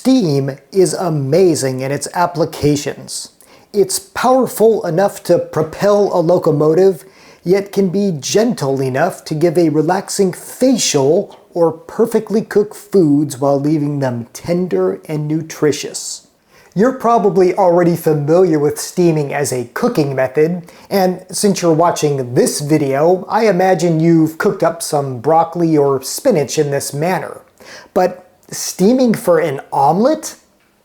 Steam is amazing in its applications. It's powerful enough to propel a locomotive, yet can be gentle enough to give a relaxing facial or perfectly cook foods while leaving them tender and nutritious. You're probably already familiar with steaming as a cooking method, and since you're watching this video, I imagine you've cooked up some broccoli or spinach in this manner. But steaming for an omelet?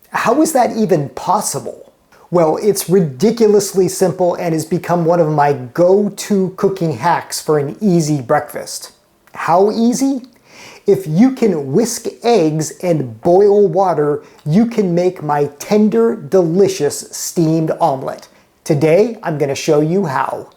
How is that even possible? Well, it's ridiculously simple and has become one of my go-to cooking hacks for an easy breakfast. How easy? If you can whisk eggs and boil water, you can make my tender, delicious steamed omelet. Today, I'm going to show you how.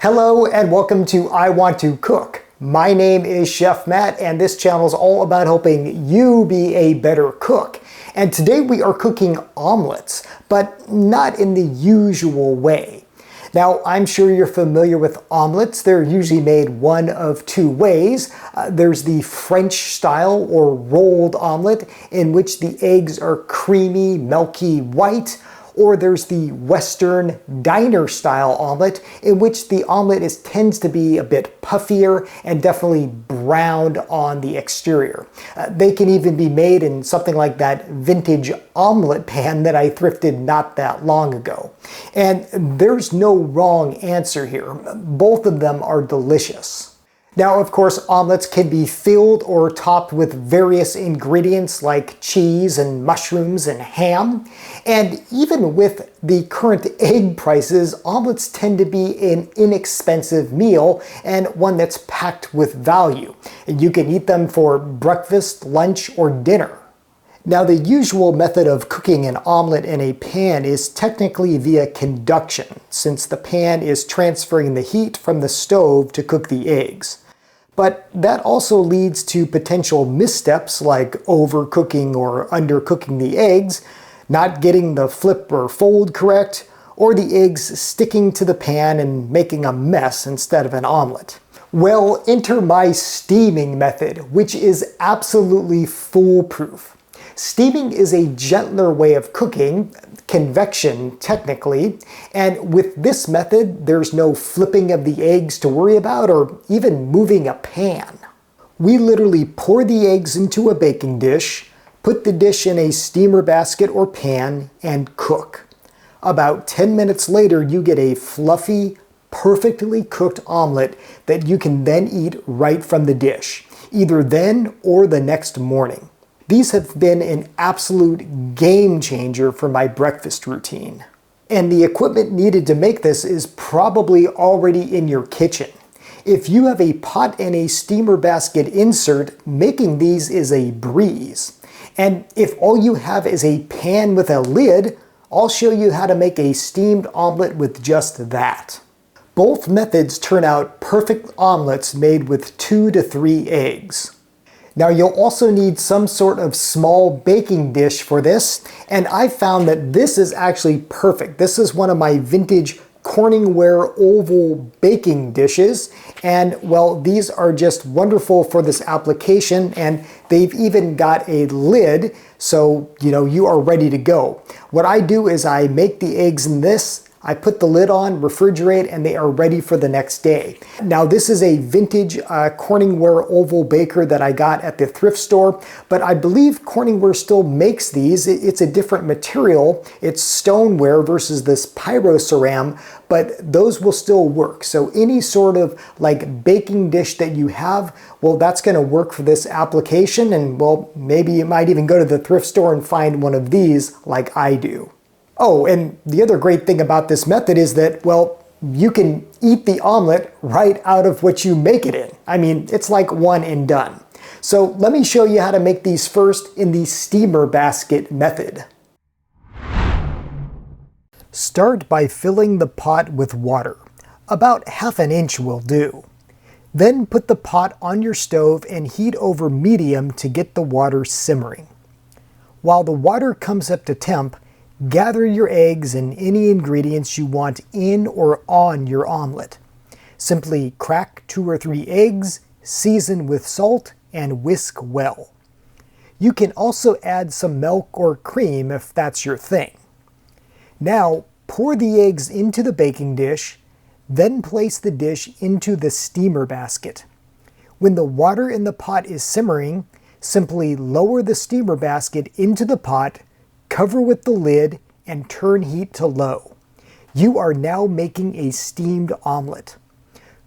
Hello and welcome to I Want to Cook. My name is Chef Matt, and this channel is all about helping you be a better cook. And today we are cooking omelets, but not in the usual way. Now, I'm sure you're familiar with omelets. They're usually made one of two ways. There's the French style or rolled omelet, in which the eggs are creamy, milky white. Or there's the Western diner style omelet, in which the omelet tends to be a bit puffier and definitely browned on the exterior. They can even be made in something like that vintage omelet pan that I thrifted not that long ago. And there's no wrong answer here. Both of them are delicious. Now, of course, omelets can be filled or topped with various ingredients like cheese and mushrooms and ham. And even with the current egg prices, omelets tend to be an inexpensive meal and one that's packed with value. And you can eat them for breakfast, lunch, or dinner. Now, the usual method of cooking an omelet in a pan is technically via conduction, since the pan is transferring the heat from the stove to cook the eggs. But that also leads to potential missteps like overcooking or undercooking the eggs, not getting the flip or fold correct, or the eggs sticking to the pan and making a mess instead of an omelet. Well, enter my steaming method, which is absolutely foolproof. Steaming is a gentler way of cooking, convection technically, and with this method there's no flipping of the eggs to worry about or even moving a pan. We literally pour the eggs into a baking dish, put the dish in a steamer basket or pan, and cook. About 10 minutes later you get a fluffy, perfectly cooked omelet that you can then eat right from the dish, either then or the next morning. These have been an absolute game changer for my breakfast routine. And the equipment needed to make this is probably already in your kitchen. If you have a pot and a steamer basket insert, making these is a breeze. And if all you have is a pan with a lid, I'll show you how to make a steamed omelet with just that. Both methods turn out perfect omelets made with 2 to 3 eggs. Now, you'll also need some sort of small baking dish for this, and I found that this is actually perfect. This is one of my vintage Corningware oval baking dishes, and well, these are just wonderful for this application, and they've even got a lid, so you are ready to go. What I do is I make the eggs in this, I put the lid on, refrigerate, and they are ready for the next day. Now, this is a vintage Corningware oval baker that I got at the thrift store, but I believe Corningware still makes these. It's a different material. It's stoneware versus this pyroceram, but those will still work. So any sort of like baking dish that you have, well, that's gonna work for this application, and well, maybe you might even go to the thrift store and find one of these like I do. Oh, and the other great thing about this method is that, well, you can eat the omelet right out of what you make it in. I mean, it's like one and done. So let me show you how to make these first in the steamer basket method. Start by filling the pot with water. About ½ an inch will do. Then put the pot on your stove and heat over medium to get the water simmering. While the water comes up to temp, gather your eggs and any ingredients you want in or on your omelet. Simply crack 2 or 3 eggs, season with salt, and whisk well. You can also add some milk or cream if that's your thing. Now, pour the eggs into the baking dish, then place the dish into the steamer basket. When the water in the pot is simmering, simply lower the steamer basket into the pot, cover with the lid, and turn heat to low. You are now making a steamed omelet.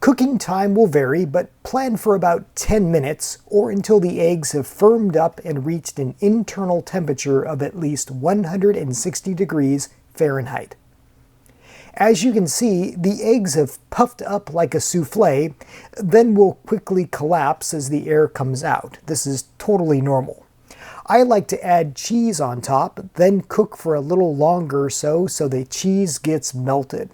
Cooking time will vary, but plan for about 10 minutes or until the eggs have firmed up and reached an internal temperature of at least 160 degrees Fahrenheit. As you can see, the eggs have puffed up like a souffle, then will quickly collapse as the air comes out. This is totally normal. I like to add cheese on top, then cook for a little longer so the cheese gets melted.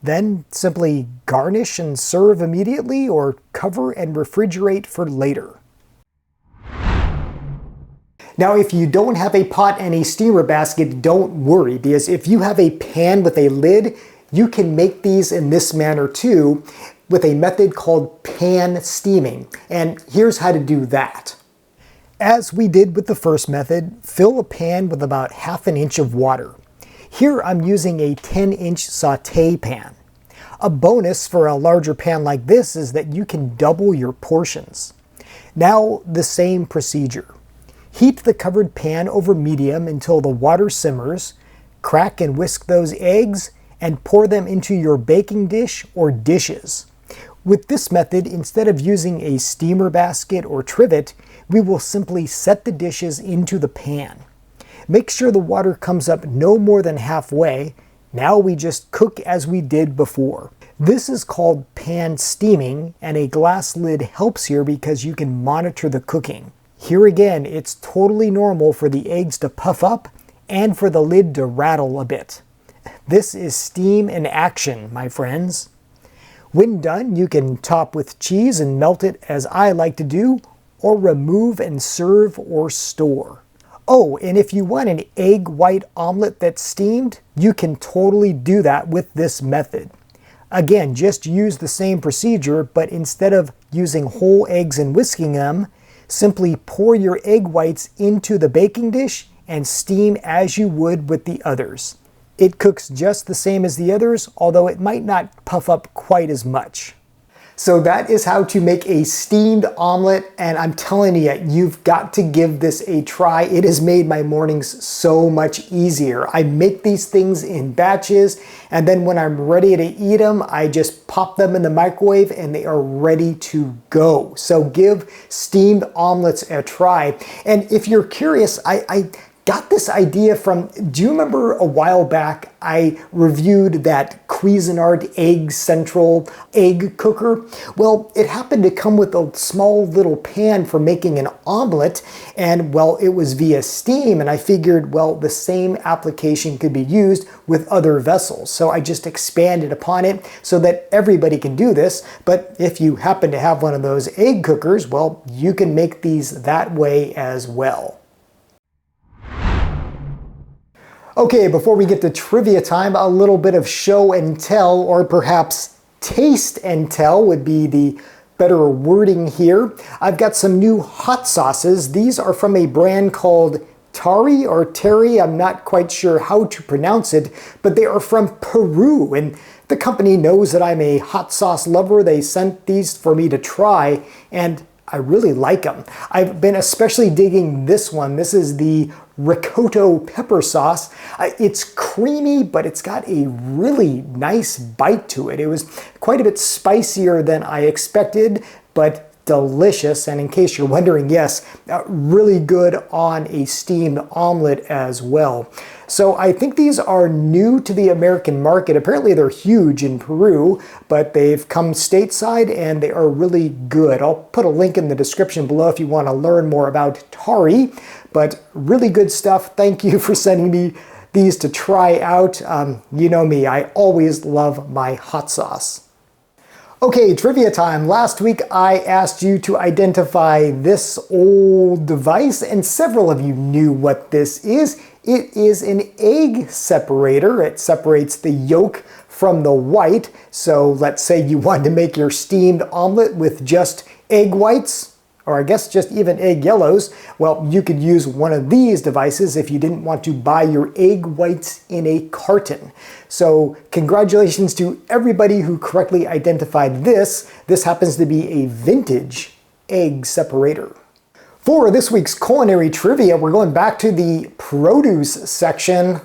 Then simply garnish and serve immediately or cover and refrigerate for later. Now, if you don't have a pot and a steamer basket, don't worry, because if you have a pan with a lid, you can make these in this manner too, with a method called pan steaming. And here's how to do that. As we did with the first method, fill a pan with about ½ inch of water. Here I'm using a 10-inch saute pan. A bonus for a larger pan like this is that you can double your portions. Now the same procedure. Heat the covered pan over medium until the water simmers, crack and whisk those eggs, and pour them into your baking dish or dishes. With this method, instead of using a steamer basket or trivet, we will simply set the dishes into the pan. Make sure the water comes up no more than halfway. Now we just cook as we did before. This is called pan steaming, and a glass lid helps here because you can monitor the cooking. Here again, it's totally normal for the eggs to puff up and for the lid to rattle a bit. This is steam in action, my friends. When done, you can top with cheese and melt it as I like to do, or remove and serve or store. Oh, and if you want an egg white omelet that's steamed, you can totally do that with this method. Again, just use the same procedure, but instead of using whole eggs and whisking them, simply pour your egg whites into the baking dish and steam as you would with the others. It cooks just the same as the others, although it might not puff up quite as much. So that is how to make a steamed omelet, and I'm telling you, you've got to give this a try. It has made my mornings so much easier. I make these things in batches, and then when I'm ready to eat them, I just pop them in the microwave and they are ready to go. So give steamed omelets a try. And if you're curious, I got this idea from, do you remember a while back I reviewed that Cuisinart Egg Central egg cooker? Well, it happened to come with a small little pan for making an omelet, and well, it was via steam, and I figured, well, the same application could be used with other vessels. So I just expanded upon it so that everybody can do this, but if you happen to have one of those egg cookers, well, you can make these that way as well. Okay, before we get to trivia time, a little bit of show and tell, or perhaps taste and tell would be the better wording here. I've got some new hot sauces. These are from a brand called Tari or Tari. I'm not quite sure how to pronounce it, but they are from Peru, and the company knows that I'm a hot sauce lover. They sent these for me to try, and I really like them. I've been especially digging this one. This is the Ricotta pepper sauce. It's creamy, but it's got a really nice bite to it. It was quite a bit spicier than I expected, but delicious. And in case you're wondering, yes, really good on a steamed omelet as well. So I think these are new to the American market. Apparently they're huge in Peru, but they've come stateside and they are really good. I'll put a link in the description below if you want to learn more about Tari, but really good stuff. Thank you for sending me these to try out. You know me, I always love my hot sauce. Okay, trivia time. Last week I asked you to identify this old device, and several of you knew what this is. It is an egg separator. It separates the yolk from the white. So let's say you wanted to make your steamed omelet with just egg whites. or I guess just even egg yellows, well, you could use one of these devices if you didn't want to buy your egg whites in a carton. So congratulations to everybody who correctly identified this. This happens to be a vintage egg separator. For this week's culinary trivia, we're going back to the produce section.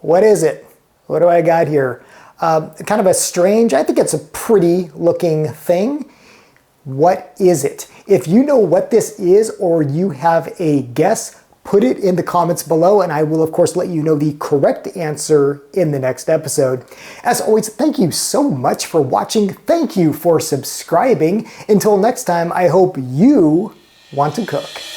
What is it? What do I got here? Kind of a strange, I think it's a pretty looking thing. What is it? If you know what this is or you have a guess, put it in the comments below and I will of course let you know the correct answer in the next episode. As always, thank you so much for watching. Thank you for subscribing. Until next time, I hope you want to cook.